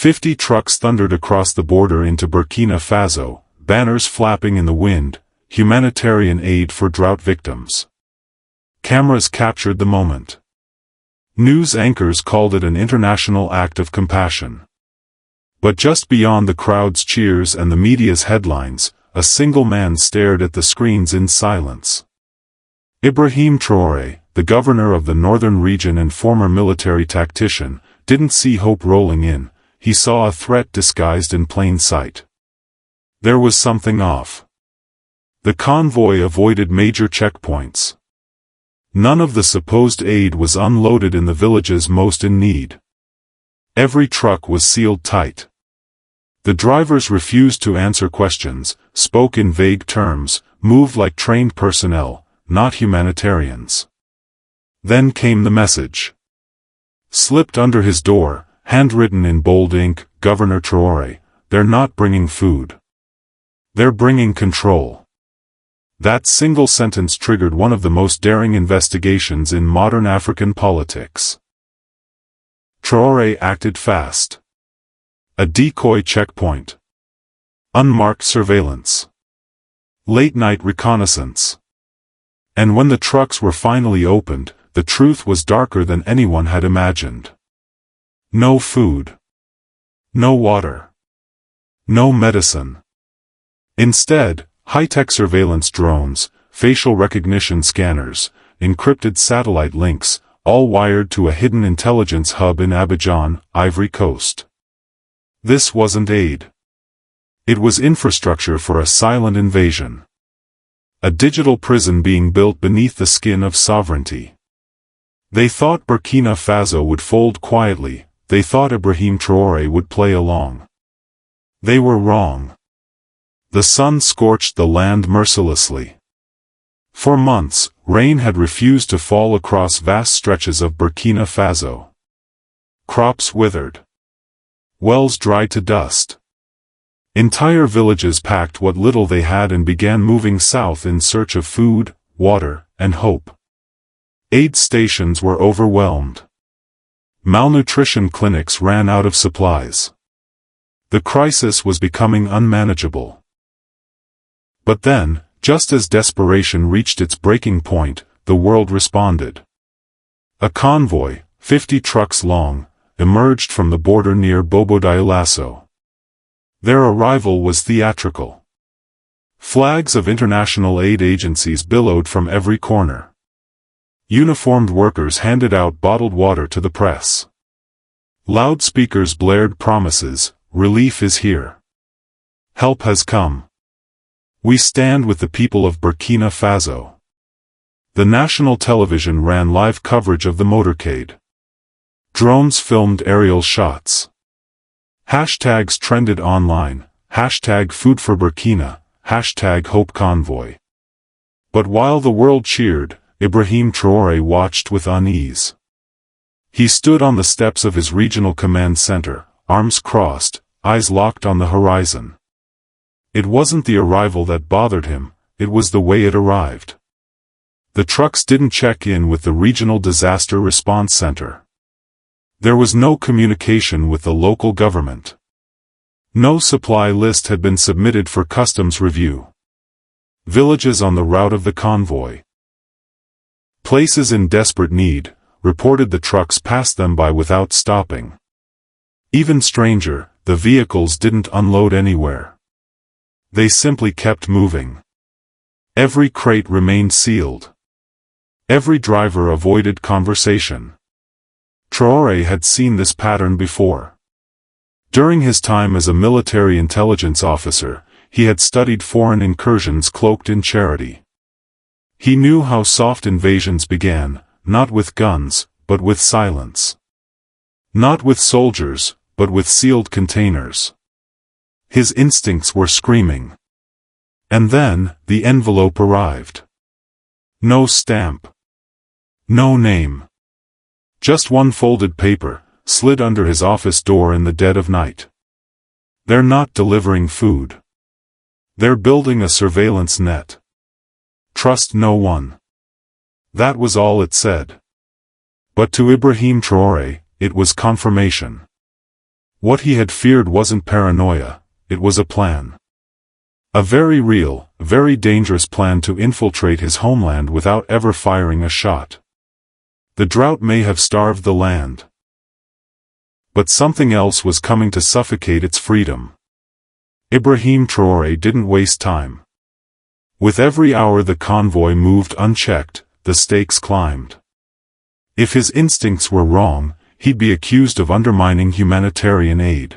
50 trucks thundered across the border into Burkina Faso, banners flapping in the wind, humanitarian aid for drought victims. Cameras captured the moment. News anchors called it an international act of compassion. But just beyond the crowd's cheers and the media's headlines, a single man stared at the screens in silence. Ibrahim Traoré, the governor of the northern region and former military tactician, didn't see hope rolling in. He saw a threat disguised in plain sight. There was something off. The convoy avoided major checkpoints. None of the supposed aid was unloaded in the villages most in need. Every truck was sealed tight. The drivers refused to answer questions, spoke in vague terms, moved like trained personnel, not humanitarians. Then came the message. Slipped under his door, handwritten in bold ink, Governor Traoré, they're not bringing food. They're bringing control. That single sentence triggered one of the most daring investigations in modern African politics. Traoré acted fast. A decoy checkpoint. Unmarked surveillance. Late-night reconnaissance. And when the trucks were finally opened, the truth was darker than anyone had imagined. No food. No water. No medicine. Instead, high-tech surveillance drones, facial recognition scanners, encrypted satellite links, all wired to a hidden intelligence hub in Abidjan, Ivory Coast. This wasn't aid. It was infrastructure for a silent invasion. A digital prison being built beneath the skin of sovereignty. They thought Burkina Faso would fold quietly. They thought Ibrahim Traoré would play along. They were wrong. The sun scorched the land mercilessly. For months, rain had refused to fall across vast stretches of Burkina Faso. Crops withered. Wells dried to dust. Entire villages packed what little they had and began moving south in search of food, water, and hope. Aid stations were overwhelmed. Malnutrition clinics ran out of supplies. The crisis was becoming unmanageable. But then, just as desperation reached its breaking point, the world responded. A convoy, 50 trucks long, emerged from the border near Bobo-Dioulasso. Their arrival was theatrical. Flags of international aid agencies billowed from every corner. Uniformed workers handed out bottled water to the press. Loudspeakers blared promises, relief is here. Help has come. We stand with the people of Burkina Faso. The national television ran live coverage of the motorcade. Drones filmed aerial shots. Hashtags trended online, hashtag food for Burkina, hashtag hope convoy. But while the world cheered, Ibrahim Traoré watched with unease. He stood on the steps of his regional command center, arms crossed, eyes locked on the horizon. It wasn't the arrival that bothered him, it was the way it arrived. The trucks didn't check in with the regional disaster response center. There was no communication with the local government. No supply list had been submitted for customs review. Villages on the route of the convoy. Places in desperate need, reported the trucks passed them by without stopping. Even stranger, the vehicles didn't unload anywhere. They simply kept moving. Every crate remained sealed. Every driver avoided conversation. Traoré had seen this pattern before. During his time as a military intelligence officer, he had studied foreign incursions cloaked in charity. He knew how soft invasions began, not with guns, but with silence. Not with soldiers, but with sealed containers. His instincts were screaming. And then, the envelope arrived. No stamp. No name. Just one folded paper, slid under his office door in the dead of night. They're not delivering food. They're building a surveillance net. Trust no one. That was all it said. But to Ibrahim Traoré, it was confirmation. What he had feared wasn't paranoia, it was a plan. A very real, very dangerous plan to infiltrate his homeland without ever firing a shot. The drought may have starved the land, but something else was coming to suffocate its freedom. Ibrahim Traoré didn't waste time. With every hour the convoy moved unchecked, the stakes climbed. If his instincts were wrong, he'd be accused of undermining humanitarian aid.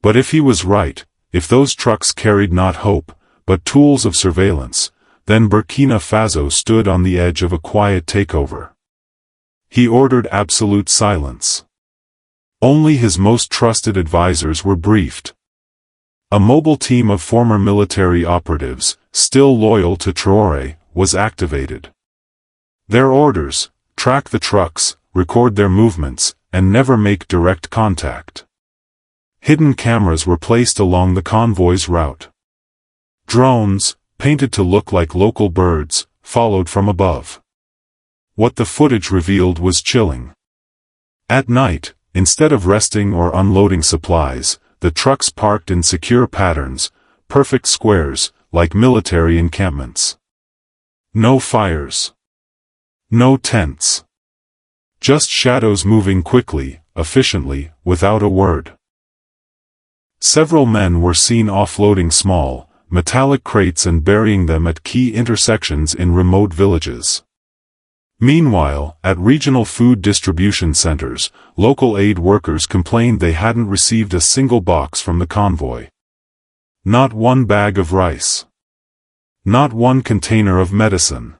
But if he was right, if those trucks carried not hope, but tools of surveillance, then Burkina Faso stood on the edge of a quiet takeover. He ordered absolute silence. Only his most trusted advisors were briefed. A mobile team of former military operatives, still loyal to Traoré, was activated. Their orders: track the trucks, record their movements, and never make direct contact. Hidden cameras were placed along the convoy's route. Drones, painted to look like local birds, followed from above. What the footage revealed was chilling. At night, instead of resting or unloading supplies, the trucks parked in secure patterns, perfect squares, like military encampments. No fires. No tents. Just shadows moving quickly, efficiently, without a word. Several men were seen offloading small, metallic crates and burying them at key intersections in remote villages. Meanwhile, at regional food distribution centers, local aid workers complained they hadn't received a single box from the convoy. Not one bag of rice. Not one container of medicine.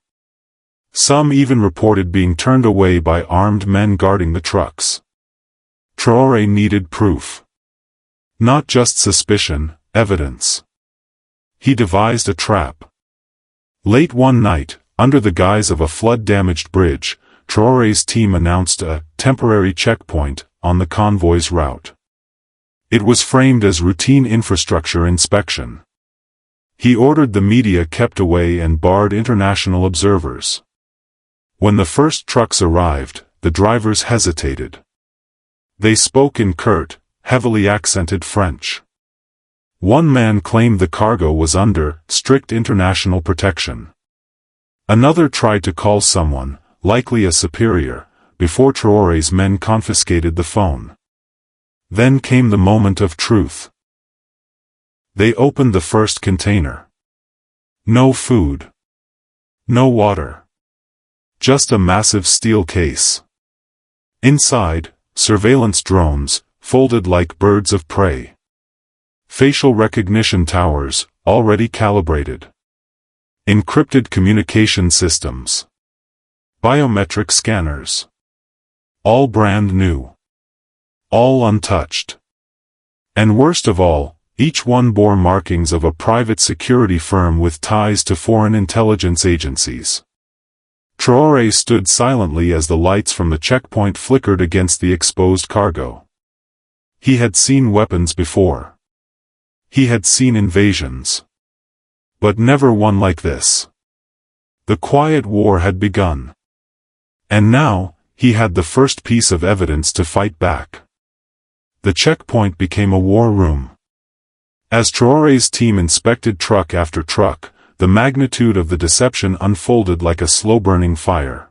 Some even reported being turned away by armed men guarding the trucks. Traoré needed proof. Not just suspicion, evidence. He devised a trap. Late one night, under the guise of a flood-damaged bridge, Traoré's team announced a temporary checkpoint on the convoy's route. It was framed as routine infrastructure inspection. He ordered the media kept away and barred international observers. When the first trucks arrived, the drivers hesitated. They spoke in curt, heavily accented French. One man claimed the cargo was under strict international protection. Another tried to call someone, likely a superior, before Traoré's men confiscated the phone. Then came the moment of truth. They opened the first container. No food. No water. Just a massive steel case. Inside, surveillance drones, folded like birds of prey. Facial recognition towers, already calibrated. Encrypted communication systems. Biometric scanners. All brand new. All untouched. And worst of all, each one bore markings of a private security firm with ties to foreign intelligence agencies. Traoré stood silently as the lights from the checkpoint flickered against the exposed cargo. He had seen weapons before. He had seen invasions. But never one like this. The quiet war had begun. And now, he had the first piece of evidence to fight back. The checkpoint became a war room. As Traoré's team inspected truck after truck, the magnitude of the deception unfolded like a slow-burning fire.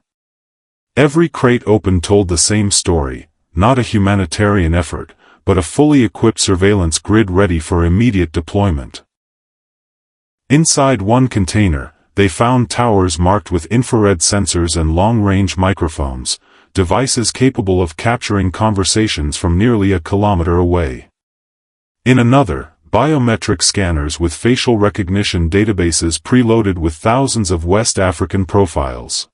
Every crate opened told the same story, not a humanitarian effort, but a fully equipped surveillance grid ready for immediate deployment. Inside one container, they found towers marked with infrared sensors and long-range microphones, devices capable of capturing conversations from nearly a kilometer away. In another, biometric scanners with facial recognition databases preloaded with thousands of West African profiles.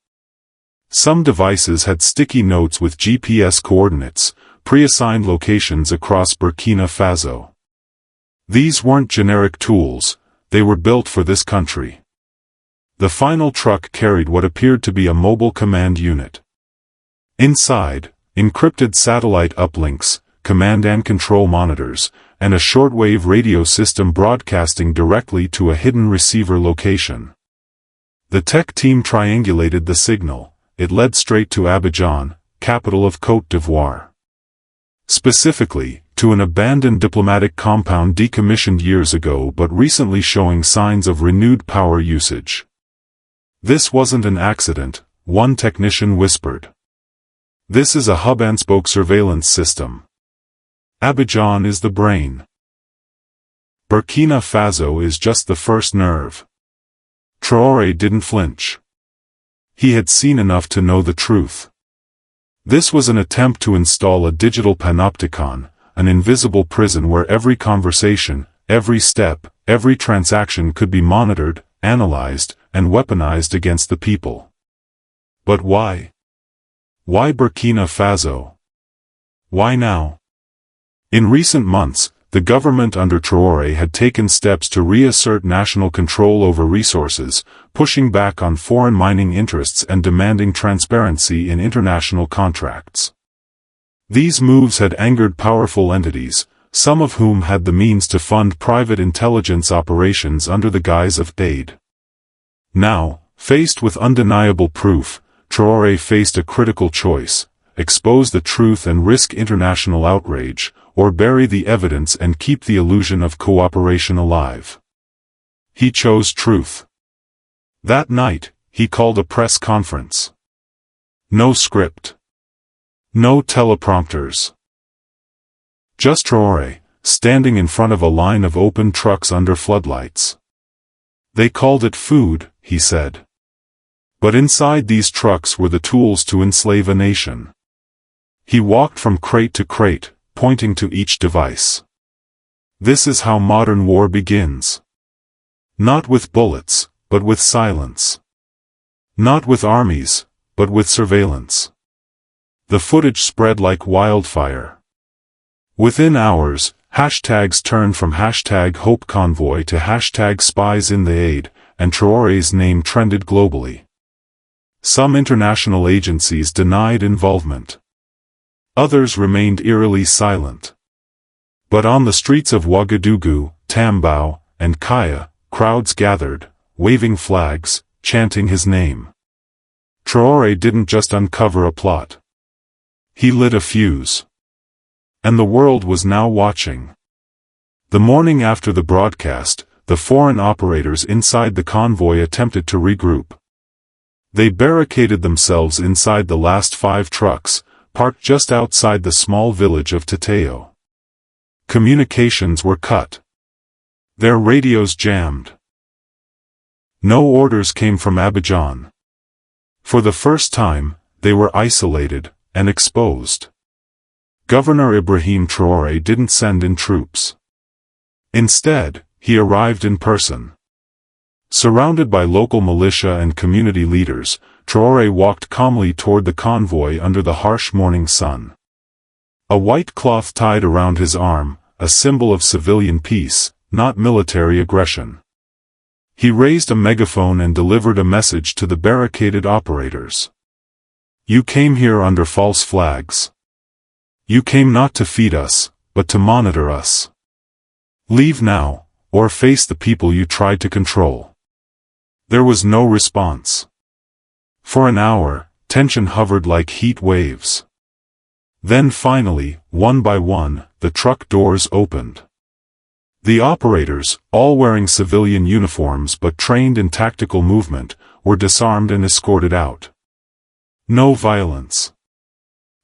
Some devices had sticky notes with GPS coordinates, pre-assigned locations across Burkina Faso. These weren't generic tools, they were built for this country. The final truck carried what appeared to be a mobile command unit. Inside, encrypted satellite uplinks, command and control monitors, and a shortwave radio system broadcasting directly to a hidden receiver location. The tech team triangulated the signal. It led straight to Abidjan, capital of Côte d'Ivoire. Specifically, to an abandoned diplomatic compound decommissioned years ago but recently showing signs of renewed power usage. This wasn't an accident, one technician whispered. This is a hub-and-spoke surveillance system. Abidjan is the brain. Burkina Faso is just the first nerve. Traore didn't flinch. He had seen enough to know the truth. This was an attempt to install a digital panopticon, an invisible prison where every conversation, every step, every transaction could be monitored, analyzed, and weaponized against the people. But why? Why Burkina Faso? Why now? In recent months, the government under Traore had taken steps to reassert national control over resources, pushing back on foreign mining interests and demanding transparency in international contracts. These moves had angered powerful entities, some of whom had the means to fund private intelligence operations under the guise of aid. Now, faced with undeniable proof, Traore faced a critical choice: expose the truth and risk international outrage, or bury the evidence and keep the illusion of cooperation alive. He chose truth. That night, he called a press conference. No script. No teleprompters. Just Traore, standing in front of a line of open trucks under floodlights. They called it food, he said. But inside these trucks were the tools to enslave a nation. He walked from crate to crate, pointing to each device. This is how modern war begins. Not with bullets, but with silence. Not with armies, but with surveillance. The footage spread like wildfire. Within hours, hashtags turned from #HopeConvoy to #SpiesInTheAid, and Traore's name trended globally. Some international agencies denied involvement. Others remained eerily silent. But on the streets of Ouagadougou, Tambao, and Kaya, crowds gathered, waving flags, chanting his name. Traore didn't just uncover a plot. He lit a fuse. And the world was now watching. The morning after the broadcast, the foreign operators inside the convoy attempted to regroup. They barricaded themselves inside the last 5 trucks, parked just outside the small village of Teteo. Communications were cut. Their radios jammed. No orders came from Abidjan. For the first time, they were isolated and exposed. Governor Ibrahim Traoré didn't send in troops. Instead, he arrived in person. Surrounded by local militia and community leaders, Traoré walked calmly toward the convoy under the harsh morning sun. A white cloth tied around his arm, a symbol of civilian peace, not military aggression. He raised a megaphone and delivered a message to the barricaded operators. You came here under false flags. You came not to feed us, but to monitor us. Leave now, or face the people you tried to control. There was no response. For an hour, tension hovered like heat waves. Then finally, one by one, the truck doors opened. The operators, all wearing civilian uniforms but trained in tactical movement, were disarmed and escorted out. No violence.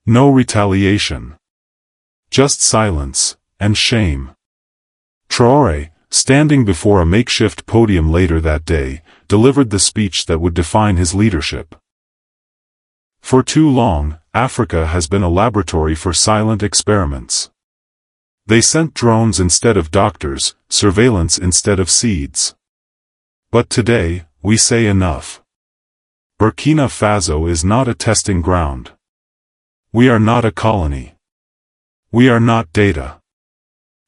No retaliation. Just silence, and shame. Traoré, standing before a makeshift podium later that day, delivered the speech that would define his leadership. For too long, Africa has been a laboratory for silent experiments. They sent drones instead of doctors, surveillance instead of seeds. But today, we say enough. Burkina Faso is not a testing ground. We are not a colony. We are not data.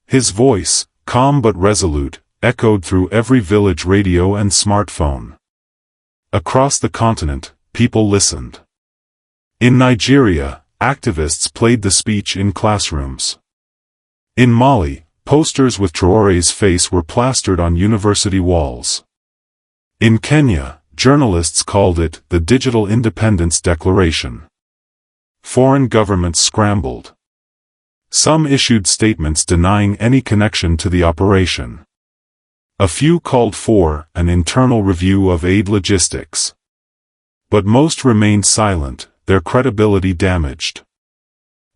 His voice, calm but resolute, echoed through every village radio and smartphone. Across the continent, people listened. In Nigeria, activists played the speech in classrooms. In Mali, posters with Traoré's face were plastered on university walls. In Kenya, journalists called it the Digital Independence Declaration. Foreign governments scrambled. Some issued statements denying any connection to the operation. A few called for an internal review of aid logistics. But most remained silent, their credibility damaged.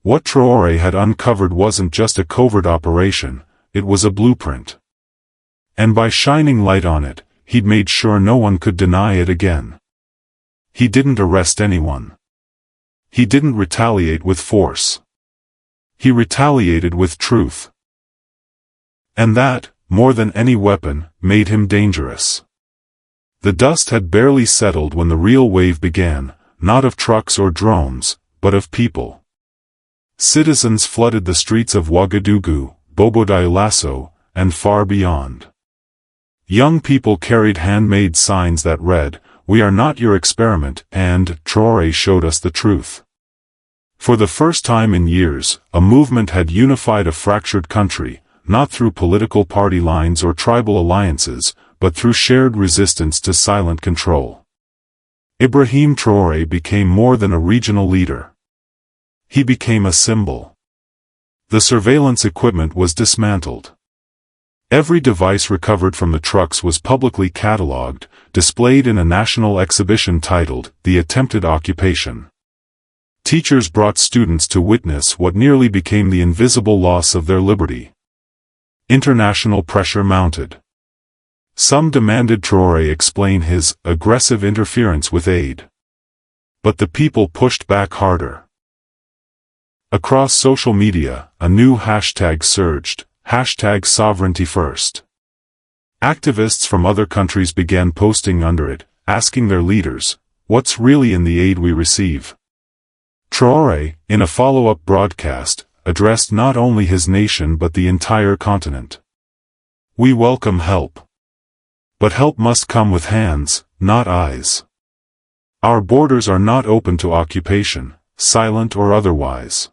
What Traore had uncovered wasn't just a covert operation, it was a blueprint. And by shining light on it, he'd made sure no one could deny it again. He didn't arrest anyone. He didn't retaliate with force. He retaliated with truth. And that, more than any weapon, made him dangerous. The dust had barely settled when the real wave began, not of trucks or drones, but of people. Citizens flooded the streets of Ouagadougou, Bobo-Dioulasso, and far beyond. Young people carried handmade signs that read, "We are not your experiment," and Traore showed us the truth. For the first time in years, a movement had unified a fractured country, not through political party lines or tribal alliances, but through shared resistance to silent control. Ibrahim Traoré became more than a regional leader. He became a symbol. The surveillance equipment was dismantled. Every device recovered from the trucks was publicly catalogued, displayed in a national exhibition titled, "The Attempted Occupation." Teachers brought students to witness what nearly became the invisible loss of their liberty. International pressure mounted. Some demanded Traoré explain his aggressive interference with aid. But the people pushed back harder. Across social media, a new hashtag surged, #SovereigntyFirst. Activists from other countries began posting under it, asking their leaders, "What's really in the aid we receive?" Traoré, in a follow-up broadcast, addressed not only his nation but the entire continent. "We welcome help. But help must come with hands, not eyes. Our borders are not open to occupation, silent or otherwise."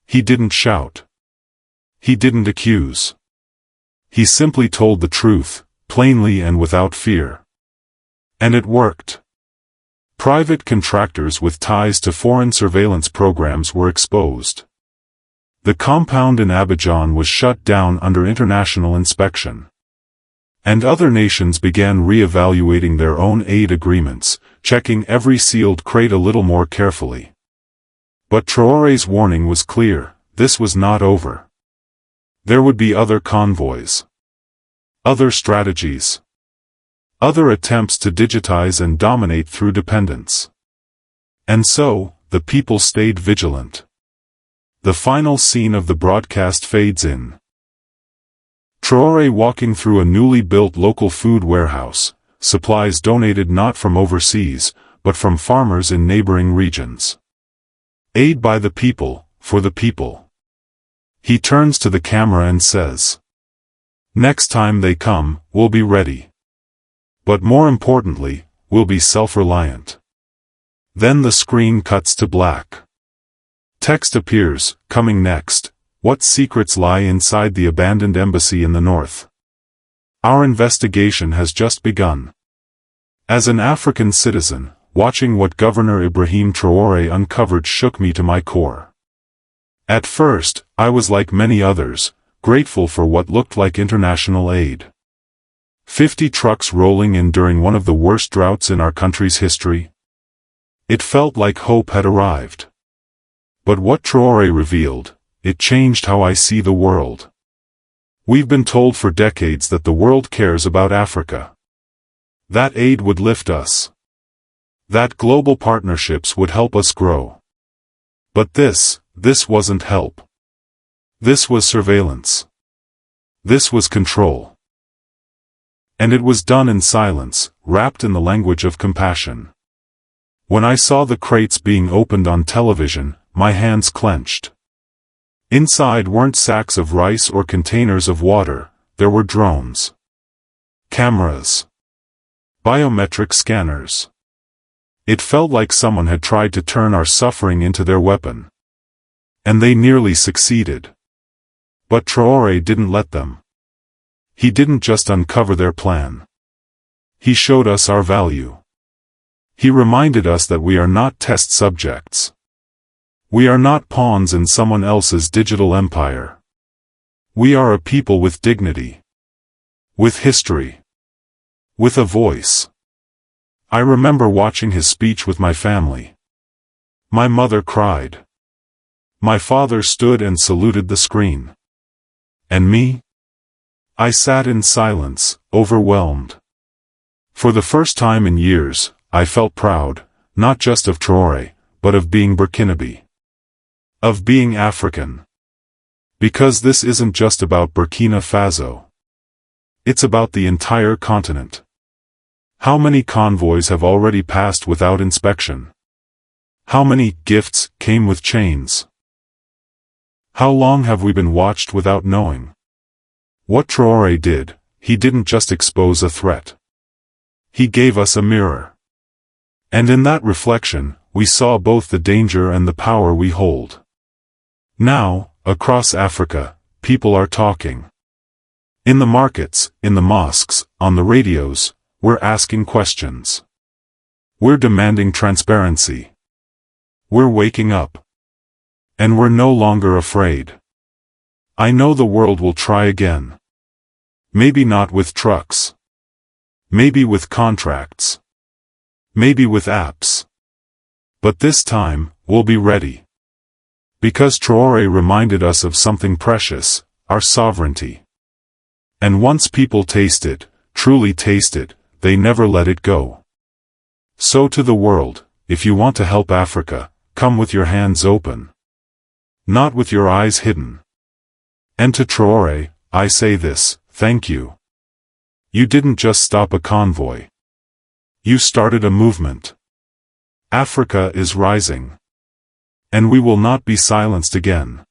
He didn't shout. He didn't accuse. He simply told the truth, plainly and without fear. And it worked. Private contractors with ties to foreign surveillance programs were exposed. The compound in Abidjan was shut down under international inspection. And other nations began re-evaluating their own aid agreements, checking every sealed crate a little more carefully. But Traoré's warning was clear, this was not over. There would be other convoys. Other strategies. Other attempts to digitize and dominate through dependence. And so, the people stayed vigilant. The final scene of the broadcast fades in. Traoré walking through a newly built local food warehouse, supplies donated not from overseas, but from farmers in neighboring regions. Aid by the people, for the people. He turns to the camera and says, "Next time they come, we'll be ready. But more importantly, we'll be self-reliant." Then the screen cuts to black. Text appears, coming next, "What secrets lie inside the abandoned embassy in the north? Our investigation has just begun." As an African citizen, watching what Governor Ibrahim Traoré uncovered shook me to my core. At first, I was like many others, grateful for what looked like international aid. 50 trucks rolling in during one of the worst droughts in our country's history. It felt like hope had arrived. But what Traoré revealed, it changed how I see the world. We've been told for decades that the world cares about Africa. That aid would lift us. That global partnerships would help us grow. But this wasn't help. This was surveillance. This was control. And it was done in silence, wrapped in the language of compassion. When I saw the crates being opened on television, my hands clenched. Inside weren't sacks of rice or containers of water, there were drones. Cameras. Biometric scanners. It felt like someone had tried to turn our suffering into their weapon. And they nearly succeeded. But Traoré didn't let them. He didn't just uncover their plan. He showed us our value. He reminded us that we are not test subjects. We are not pawns in someone else's digital empire. We are a people with dignity. With history. With a voice. I remember watching his speech with my family. My mother cried. My father stood and saluted the screen. And me? I sat in silence, overwhelmed. For the first time in years, I felt proud, not just of Traore, but of being Burkinabe. Of being African. Because this isn't just about Burkina Faso. It's about the entire continent. How many convoys have already passed without inspection? How many gifts came with chains? How long have we been watched without knowing? What Traore did, he didn't just expose a threat. He gave us a mirror. And in that reflection, we saw both the danger and the power we hold. Now, across Africa, people are talking. In the markets, in the mosques, on the radios, we're asking questions. We're demanding transparency. We're waking up. And we're no longer afraid. I know the world will try again. Maybe not with trucks. Maybe with contracts. Maybe with apps. But this time, we'll be ready. Because Traore reminded us of something precious, our sovereignty. And once people taste it, truly taste it, they never let it go. So to the world, if you want to help Africa, come with your hands open. Not with your eyes hidden. And to Traore, I say this, thank you. You didn't just stop a convoy. You started a movement. Africa is rising. And we will not be silenced again.